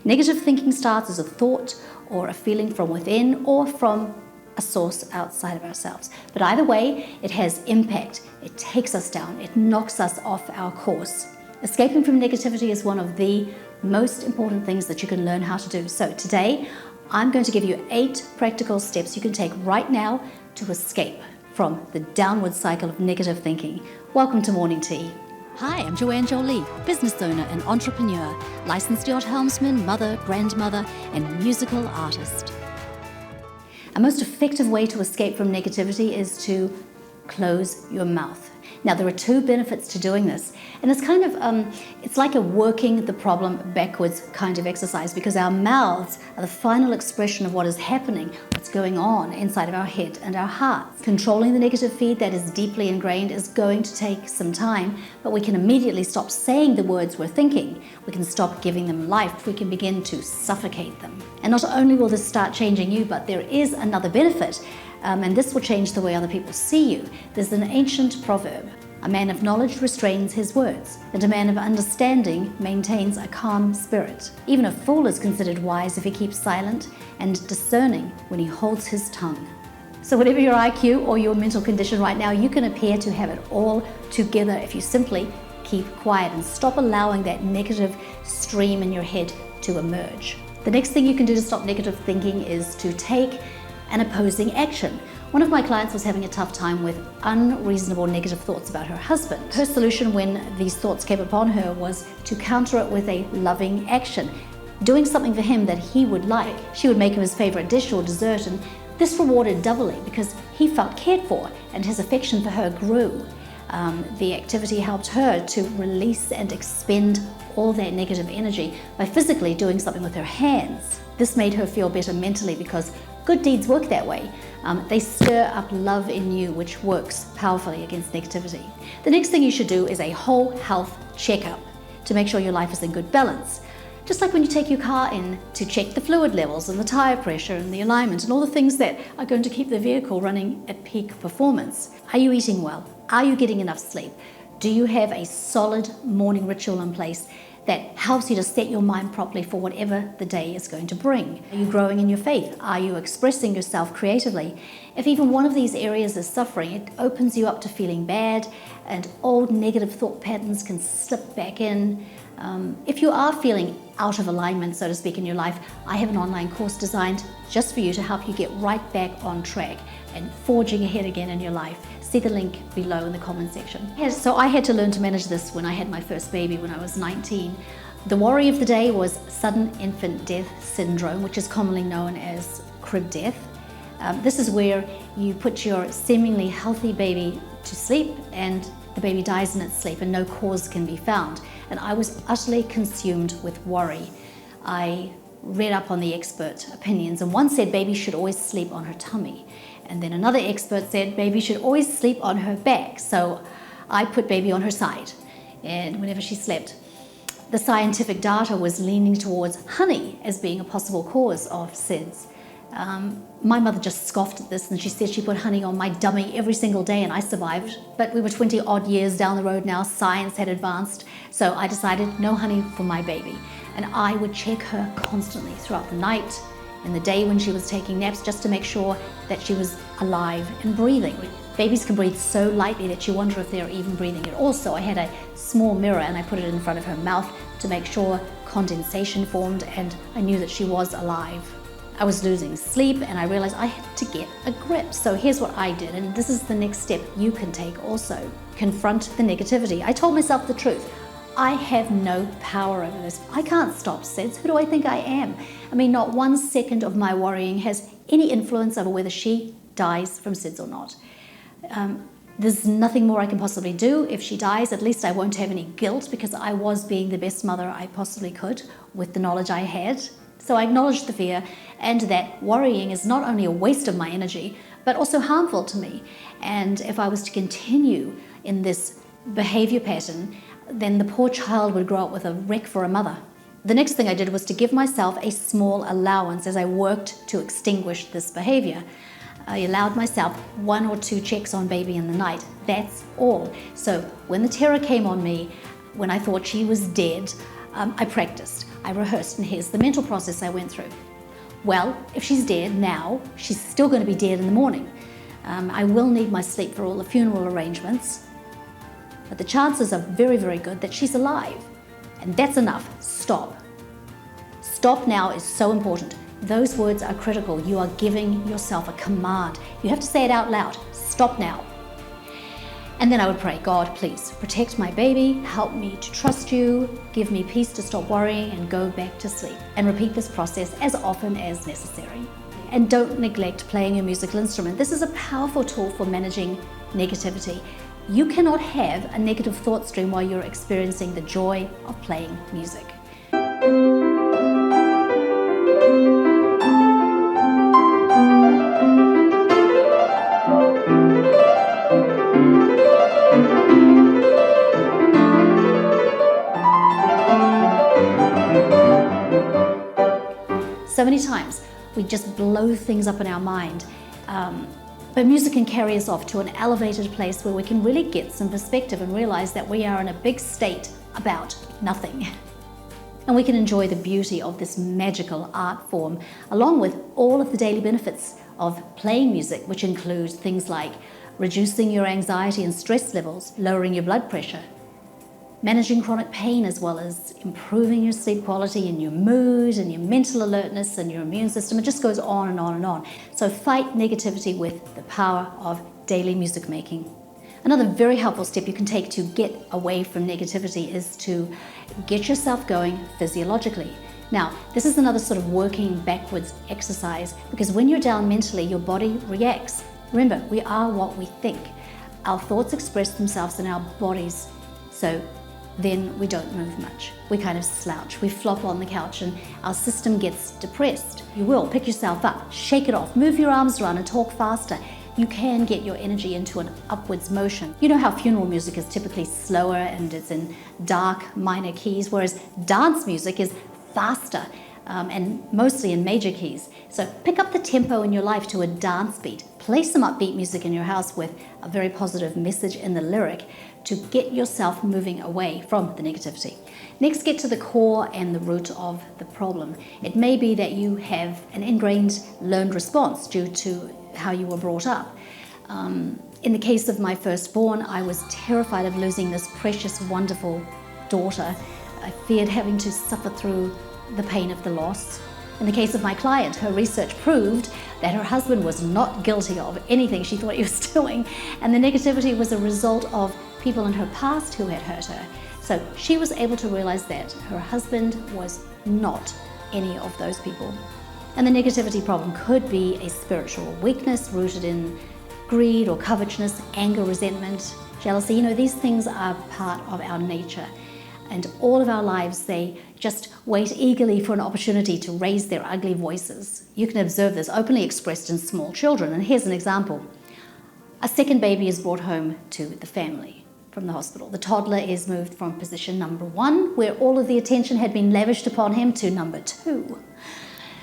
Negative thinking starts as a thought or a feeling from within or from a source outside of ourselves. But either way, it has impact. It takes us down. It knocks us off our course. Escaping from negativity is one of the most important things that you can learn how to do. So today, I'm going to give you 8 practical steps you can take right now to escape from the downward cycle of negative thinking. Welcome to Morning Tea. Hi, I'm Joanne, business owner and entrepreneur, licensed yacht helmsman, mother, grandmother, and musical artist. A most effective way to escape from negativity is to close your mouth. Now, there are 2 benefits to doing this, and it's kind of, it's like a working the problem backwards kind of exercise, because our mouths are the final expression of what is happening, what's going on inside of our head and our hearts. Controlling the negative feed that is deeply ingrained is going to take some time, but we can immediately stop saying the words we're thinking. We can stop giving them life. We can begin to suffocate them. And not only will this start changing you, but there is another benefit. And this will change the way other people see you. There's an ancient proverb: a man of knowledge restrains his words, and a man of understanding maintains a calm spirit. Even a fool is considered wise if he keeps silent, and discerning when he holds his tongue. So whatever your IQ or your mental condition right now, you can appear to have it all together if you simply keep quiet and stop allowing that negative stream in your head to emerge. The next thing you can do to stop negative thinking is to take an opposing action. One of my clients was having a tough time with unreasonable negative thoughts about her husband. Her solution when these thoughts came upon her was to counter it with a loving action, doing something for him that he would like. She would make him his favorite dish or dessert, and this rewarded doubly because he felt cared for and his affection for her grew. The activity helped her to release and expend all that negative energy by physically doing something with her hands. This made her feel better mentally because good deeds work that way. They stir up love in you, which works powerfully against negativity. The next thing you should do is a whole health checkup to make sure your life is in good balance. Just like when you take your car in to check the fluid levels and the tire pressure and the alignment and all the things that are going to keep the vehicle running at peak performance. Are you eating well? Are you getting enough sleep? Do you have a solid morning ritual in place that helps you to set your mind properly for whatever the day is going to bring? Are you growing in your faith? Are you expressing yourself creatively? If even one of these areas is suffering, it opens you up to feeling bad, and old negative thought patterns can slip back in. If you are feeling out of alignment, so to speak, in your life, I have an online course designed just for you to help you get right back on track and forging ahead again in your life. See the link below in the comment section. So I had to learn to manage this when I had my first baby when I was 19. The worry of the day was sudden infant death syndrome, which is commonly known as crib death. This is where you put your seemingly healthy baby to sleep and the baby dies in its sleep and no cause can be found. And I was utterly consumed with worry. I read up on the expert opinions, and one said baby should always sleep on her tummy. And then another expert said baby should always sleep on her back. So I put baby on her side, and whenever she slept. The scientific data was leaning towards honey as being a possible cause of SIDS. My mother just scoffed at this, and she said she put honey on my dummy every single day and I survived. But we were 20 odd years down the road now, science had advanced, so I decided no honey for my baby. And I would check her constantly throughout the night and the day when she was taking naps, just to make sure that she was alive and breathing. Babies can breathe so lightly that you wonder if they're even breathing at all. So I had a small mirror and I put it in front of her mouth to make sure condensation formed and I knew that she was alive. I was losing sleep and I realized I had to get a grip. So here's what I did, and this is the next step you can take also. Confront the negativity. I told myself the truth. I have no power over this. I can't stop SIDS. Who do I think I am? I mean, not 1 second of my worrying has any influence over whether she dies from SIDS or not. There's nothing more I can possibly do. If she dies, at least I won't have any guilt because I was being the best mother I possibly could with the knowledge I had. So I acknowledged the fear and that worrying is not only a waste of my energy, but also harmful to me. And if I was to continue in this behavior pattern, then the poor child would grow up with a wreck for a mother. The next thing I did was to give myself a small allowance as I worked to extinguish this behavior. I allowed myself 1 or 2 checks on baby in the night. That's all. So when the terror came on me, when I thought she was dead, I practiced. I rehearsed, and here's the mental process I went through. Well, if she's dead now, she's still going to be dead in the morning. I will need my sleep for all the funeral arrangements, but the chances are very, very good that she's alive. And that's enough. Stop. Stop now is so important. Those words are critical. You are giving yourself a command. You have to say it out loud. Stop now. And then I would pray, God, please protect my baby, help me to trust you, give me peace to stop worrying and go back to sleep. And repeat this process as often as necessary. And don't neglect playing your musical instrument. This is a powerful tool for managing negativity. You cannot have a negative thought stream while you're experiencing the joy of playing music. So many times we just blow things up in our mind, but music can carry us off to an elevated place where we can really get some perspective and realize that we are in a big state about nothing. And we can enjoy the beauty of this magical art form, along with all of the daily benefits of playing music, which include things like reducing your anxiety and stress levels, lowering your blood pressure, managing chronic pain, as well as improving your sleep quality and your mood and your mental alertness and your immune system. It just goes on and on and on. So fight negativity with the power of daily music making. Another very helpful step you can take to get away from negativity is to get yourself going physiologically. Now, this is another sort of working backwards exercise, because when you're down mentally, your body reacts. Remember, we are what we think. Our thoughts express themselves in our bodies. So then we don't move much. We kind of slouch, we flop on the couch, and our system gets depressed. You will pick yourself up, shake it off, move your arms around and talk faster. You can get your energy into an upwards motion. You know how funeral music is typically slower and it's in dark minor keys, whereas dance music is faster and mostly in major keys. So pick up the tempo in your life to a dance beat. Play some upbeat music in your house with a very positive message in the lyric to get yourself moving away from the negativity. Next, get to the core and the root of the problem. It may be that you have an ingrained learned response due to how you were brought up. In the case of my firstborn, I was terrified of losing this precious, wonderful daughter. I feared having to suffer through the pain of the loss. In the case of my client, her research proved that her husband was not guilty of anything she thought he was doing, and the negativity was a result of people in her past who had hurt her. So she was able to realize that her husband was not any of those people. And the negativity problem could be a spiritual weakness rooted in greed or covetousness, anger, resentment, jealousy. You know, these things are part of our nature. And all of our lives, they just wait eagerly for an opportunity to raise their ugly voices. You can observe this openly expressed in small children. And here's an example. A second baby is brought home to the family from the hospital. The toddler is moved from position number 1, where all of the attention had been lavished upon him, to number 2.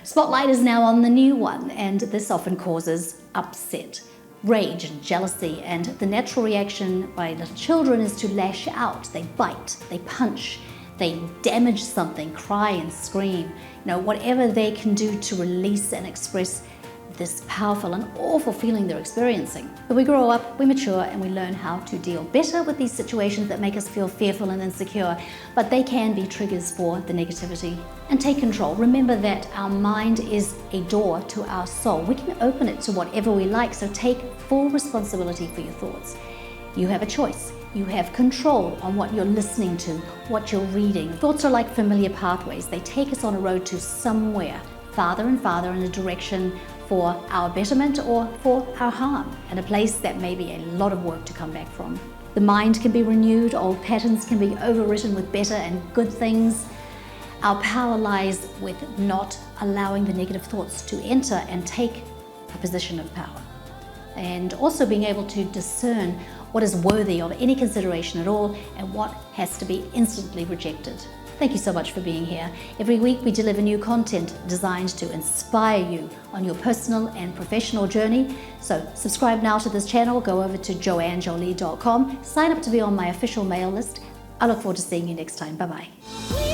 Spotlight is now on the new one, and this often causes upset, rage and jealousy, and the natural reaction by little children is to lash out. They bite, they punch, they damage something, cry and scream, you know, whatever they can do to release and express this powerful and awful feeling they're experiencing. But we grow up, we mature, and we learn how to deal better with these situations that make us feel fearful and insecure, but they can be triggers for the negativity. And take control. Remember that our mind is a door to our soul. We can open it to whatever we like, so take full responsibility for your thoughts. You have a choice. You have control on what you're listening to, what you're reading. Thoughts are like familiar pathways. They take us on a road to somewhere, farther and farther in a direction for our betterment or for our harm, and a place that may be a lot of work to come back from. The mind can be renewed, old patterns can be overwritten with better and good things. Our power lies with not allowing the negative thoughts to enter and take a position of power. And also being able to discern what is worthy of any consideration at all and what has to be instantly rejected. Thank you so much for being here. Every week we deliver new content designed to inspire you on your personal and professional journey. So subscribe now to this channel, go over to joannejolie.com, sign up to be on my official mail list. I look forward to seeing you next time. Bye-bye.